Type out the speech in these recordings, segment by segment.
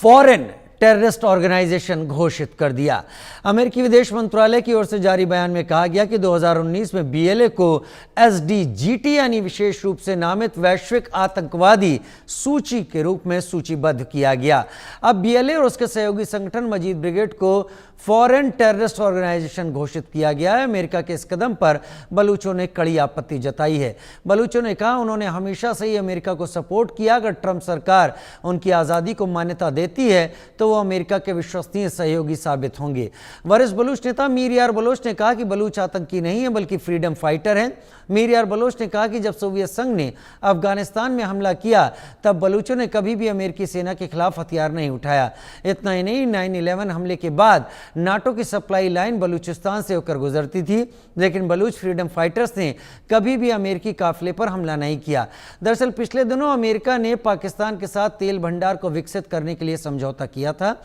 Foreign terrorist organisation घोषित कर दिया। अमेरिकी विदेश मंत्रालय की ओर से जारी बयान में कहा गया कि 2019 में बीएलए को एसडीजीटी यानी विशेष रूप से नामित वैश्विक आतंकवादी सूची के रूप में सूचीबद्ध किया गया। अब बीएलए और उसके सहयोगी संगठन मजीद ब्रिगेड को फॉरेन टेररिस्ट ऑर्गेनाइजेशन घोषित किया गया है। अमेरिका के इस कदम पर बलूचों ने कड़ी आपत्ति जताई है। बलूचों ने कहा उन्होंने हमेशा से ही अमेरिका को सपोर्ट किया। अगर ट्रंप सरकार उनकी आज़ादी को मान्यता देती है तो वो अमेरिका के विश्वसनीय सहयोगी साबित होंगे। वरिष्ठ बलूच नेता मीर यार बलोच ने कहा कि बलूच आतंकी नहीं है बल्कि फ्रीडम फाइटर हैं। मीर यार बलोच ने कहा कि जब सोवियत संघ ने अफगानिस्तान में हमला किया तब बलूचों ने कभी भी अमेरिकी सेना के खिलाफ हथियार नहीं उठाया। इतना ही नहीं, 9/11 हमले के बाद नाटो की सप्लाई लाइन बलूचिस्तान से होकर गुजरती थी, लेकिन बलूच फ्रीडम फाइटर्स ने कभी भी अमेरिकी काफिले पर हमला नहीं किया। दरअसल पिछले दिनों अमेरिका ने पाकिस्तान के साथ तेल भंडार को विकसित करने के लिए समझौता किया था।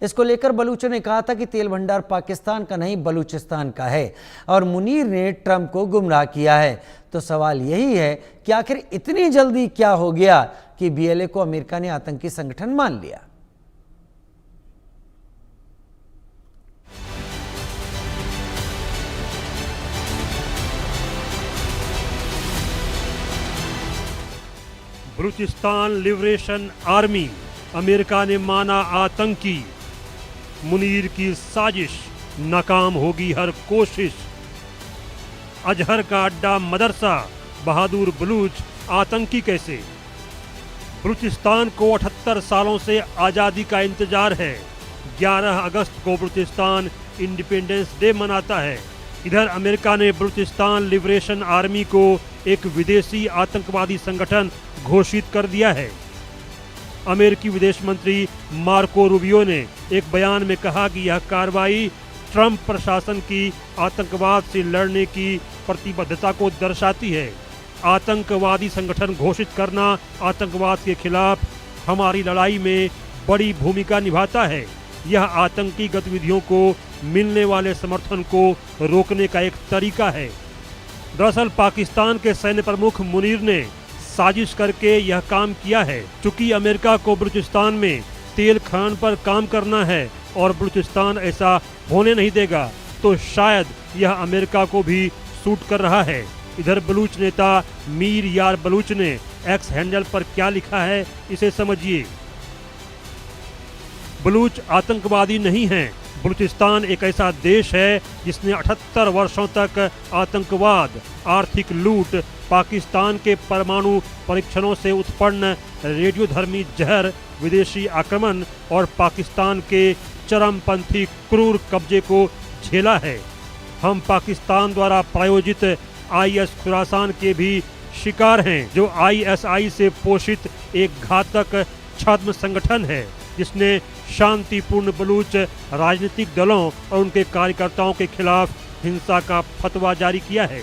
इसको लेकर बलूचों ने कहा था कि तेल भंडार पाकिस्तान का नहीं बलूचिस्तान का है और मुनीर ने ट्रंप को गुमराह किया है। तो सवाल यही है कि आखिर इतनी जल्दी क्या हो गया कि बीएलए को अमेरिका ने आतंकी संगठन मान लिया। बलूचिस्तान लिबरेशन आर्मी अमेरिका ने माना आतंकी। मुनीर की साजिश, नाकाम होगी हर कोशिश। अजहर का अड्डा मदरसा, बहादुर बलूच आतंकी कैसे। बलूचिस्तान को 78 सालों से आज़ादी का इंतजार है। 11 अगस्त को बलूचिस्तान इंडिपेंडेंस डे मनाता है। इधर अमेरिका ने बलूचिस्तान लिबरेशन आर्मी को एक विदेशी आतंकवादी संगठन घोषित कर दिया है। अमेरिकी विदेश मंत्री मार्को रूबियो ने एक बयान में कहा कि यह कार्रवाई ट्रंप प्रशासन की आतंकवाद से लड़ने की प्रतिबद्धता को दर्शाती है। आतंकवादी संगठन घोषित करना आतंकवाद के खिलाफ हमारी लड़ाई में बड़ी भूमिका निभाता है। यह आतंकी गतिविधियों को मिलने वाले समर्थन को रोकने का एक तरीका है। दरअसल पाकिस्तान के सैन्य प्रमुख मुनीर ने साजिश करके यह काम किया है। चूंकि अमेरिका को बलूचिस्तान में तेल खनन पर काम करना है और बलूचिस्तान ऐसा होने नहीं देगा, तो शायद यह अमेरिका को भी सूट कर रहा है। इधर बलूच नेता मीर यार बलूच ने एक्स हैंडल पर क्या लिखा है, इसे समझिए। बलूच आतंकवादी नहीं हैं। बलूचिस्तान एक ऐसा देश है जिसने 78 वर्षों तक आतंकवाद, आर्थिक लूट, पाकिस्तान के परमाणु परीक्षणों से उत्पन्न रेडियोधर्मी जहर, विदेशी आक्रमण और पाकिस्तान के चरमपंथी क्रूर कब्जे को झेला है। हम पाकिस्तान द्वारा प्रायोजित आईएस खुरासान के भी शिकार हैं, जो आईएसआई से पोषित एक घातक छद्म संगठन है जिसने शांतिपूर्ण बलूच राजनीतिक दलों और उनके कार्यकर्ताओं के खिलाफ हिंसा का फतवा जारी किया है।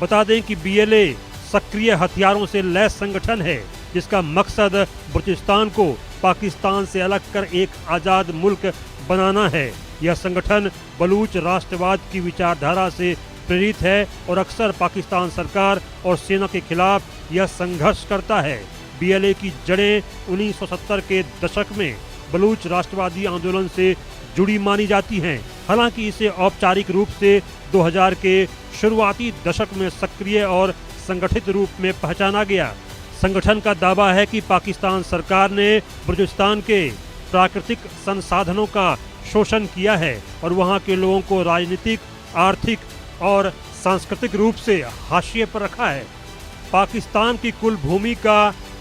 बता दें कि बीएलए सक्रिय हथियारों से लैस संगठन है जिसका मकसद बलूचिस्तान को पाकिस्तान से अलग कर एक आज़ाद मुल्क बनाना है। यह संगठन बलूच राष्ट्रवाद की विचारधारा से प्रेरित है और अक्सर पाकिस्तान सरकार और सेना के खिलाफ यह संघर्ष करता है। बीएलए की जड़ें 1970 के दशक में बलूच राष्ट्रवादी आंदोलन से जुड़ी मानी जाती हैं। हालांकि इसे औपचारिक रूप से 2000 के शुरुआती दशक में सक्रिय और संगठित रूप में पहचाना गया। संगठन का दावा है कि पाकिस्तान सरकार ने बलूचिस्तान के प्राकृतिक संसाधनों का शोषण किया है और वहां के लोगों को राजनीतिक, आर्थिक और सांस्कृतिक रूप से हाशिए पर रखा है। पाकिस्तान की कुल भूमि का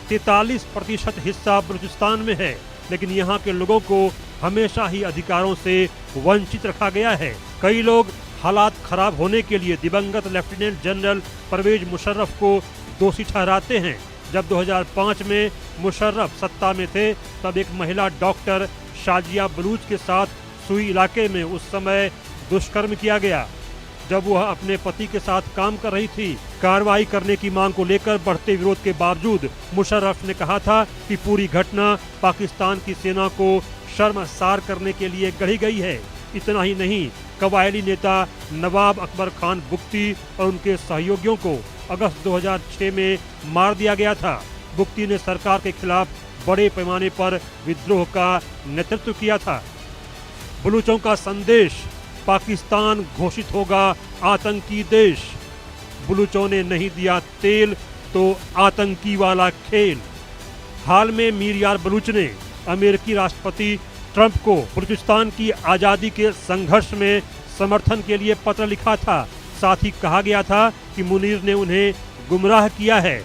43% हिस्सा बलूचिस्तान में है, लेकिन यहाँ के लोगों को हमेशा ही अधिकारों से वंचित रखा गया है। कई लोग हालात खराब होने के लिए दिवंगत लेफ्टिनेंट जनरल परवेज मुशर्रफ को दोषी ठहराते हैं। जब 2005 में मुशर्रफ सत्ता में थे तब एक महिला डॉक्टर शाजिया बलूच के साथ सुई इलाके में उस समय दुष्कर्म किया गया जब वह अपने पति के साथ काम कर रही थी। कार्रवाई करने की मांग को लेकर बढ़ते विरोध के बावजूद मुशर्रफ ने कहा था कि पूरी घटना पाकिस्तान की सेना को शर्मसार करने के लिए गढ़ी गई है। इतना ही नहीं, कबायली नेता नवाब अकबर खान बुख्ती और उनके सहयोगियों को अगस्त 2006 में मार दिया गया था। बुख्ती ने सरकार के खिलाफ बड़े पैमाने पर विद्रोह का नेतृत्व किया था। बलूचों का संदेश, पाकिस्तान घोषित होगा आतंकी देश। बलूचों ने नहीं दिया तेल तो आतंकी वाला खेल। हाल में मीर यार बलूच ने अमेरिकी राष्ट्रपति ट्रंप को बलूचिस्तान की आज़ादी के संघर्ष में समर्थन के लिए पत्र लिखा था। साथ ही कहा गया था कि मुनीर ने उन्हें गुमराह किया है।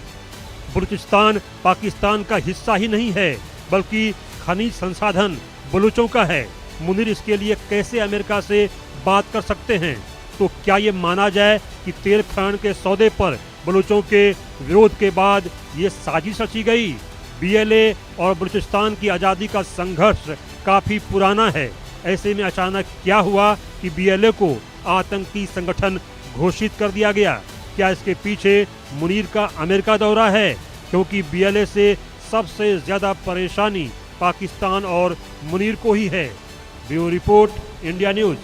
बलूचिस्तान पाकिस्तान का हिस्सा ही नहीं है, बल्कि खनिज संसाधन बलूचों का है। मुनीर इसके लिए कैसे अमेरिका से बात कर सकते हैं? तो क्या ये माना जाए कि तेल खनन के सौदे पर बलूचों के विरोध के बाद ये साजिश रची गई? बीएलए और बलूचिस्तान की आज़ादी का संघर्ष काफ़ी पुराना है। ऐसे में अचानक क्या हुआ कि बीएलए को आतंकी संगठन घोषित कर दिया गया? क्या इसके पीछे मुनीर का अमेरिका दौरा है? क्योंकि बीएलए से सबसे ज़्यादा परेशानी पाकिस्तान और मुनीर को ही है। Bureau report, India news.